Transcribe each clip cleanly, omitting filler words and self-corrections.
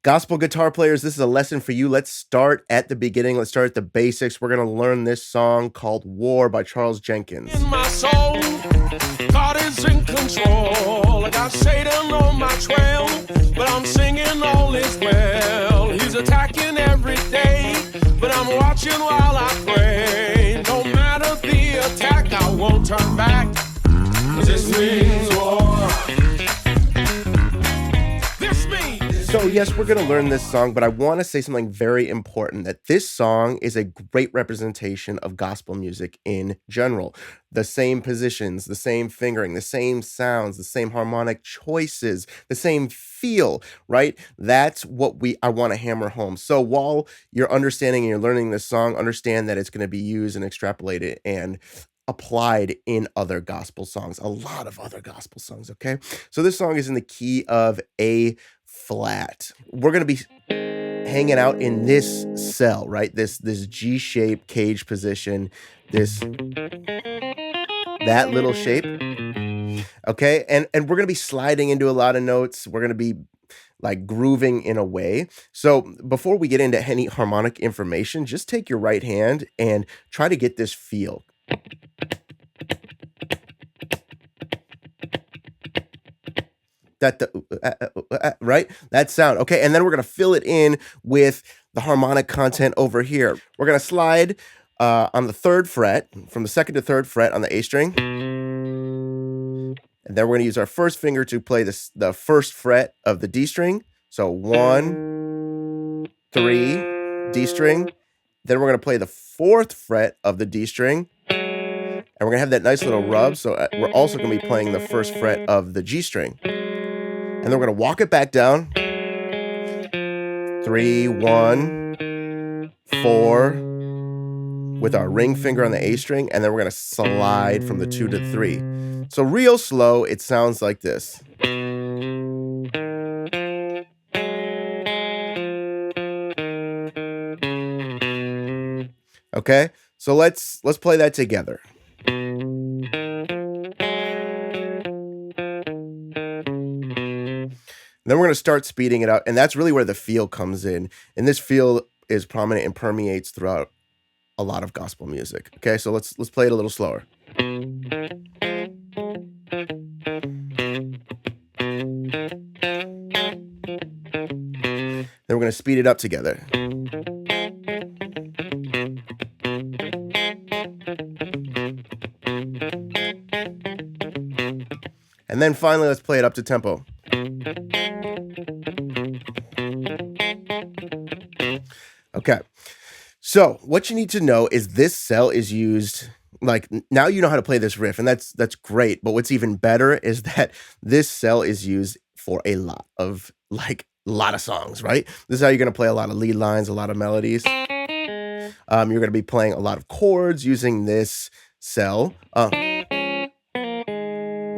Gospel guitar players, this is a lesson for you. Let's start at the beginning. Let's start at the basics. We're going to learn this song called War by Charles Jenkins. In my soul, God is in control. I got Satan on my trail, but I'm singing all is well. He's attacking every day, but I'm watching while I pray. No matter the attack, I won't turn back, 'cause this means war. So yes, we're going to learn this song, but I want to say something very important, that this song is a great representation of gospel music in general. The same positions, the same fingering, the same sounds, the same harmonic choices, the same feel, right? That's what I want to hammer home. So while you're understanding and you're learning this song, understand that it's going to be used and extrapolated and applied in other gospel songs, a lot of other gospel songs, okay? So this song is in the key of A flat. We're going to be hanging out in this cell, right? This G-shaped cage position, that little shape, okay? And we're going to be sliding into a lot of notes. We're going to be like grooving in a way. So before we get into any harmonic information, just take your right hand and try to get this feel. Right? That sound. Okay. And then we're going to fill it in with the harmonic content over here. We're going to slide on the 3rd fret, from the 2nd to 3rd fret on the A string. And then we're going to use our first finger to play the 1st fret of the D string. So 1, 3, D string. Then we're going to play the 4th fret of the D string. And we're going to have that nice little rub. So we're also going to be playing the 1st fret of the G string. And then we're going to walk it back down. 3, 1, 4, with our ring finger on the A string. And then we're going to slide from the 2 to 3. So real slow, it sounds like this. Okay, so let's play that together. Then we're going to start speeding it up, and that's really where the feel comes in. And this feel is prominent and permeates throughout a lot of gospel music. Okay, so let's play it a little slower. Then we're going to speed it up together. And then finally, let's play it up to tempo. Okay, so what you need to know is this cell is used, like, now you know how to play this riff, and that's great, but what's even better is that this cell is used for a lot of songs, right? This is how you're going to play a lot of lead lines, a lot of melodies. You're going to be playing a lot of chords using this cell.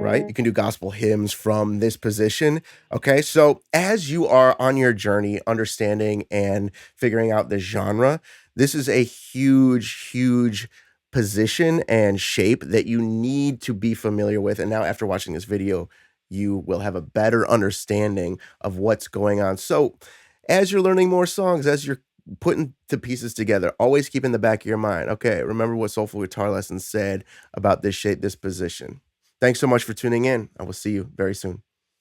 Right? You can do gospel hymns from this position. Okay, so as you are on your journey, understanding and figuring out the genre, this is a huge, huge position and shape that you need to be familiar with. And now after watching this video, you will have a better understanding of what's going on. So as you're learning more songs, as you're putting the pieces together, always keep in the back of your mind, okay, remember what Soulful Guitar Lessons said about this shape, this position. Thanks so much for tuning in. I will see you very soon.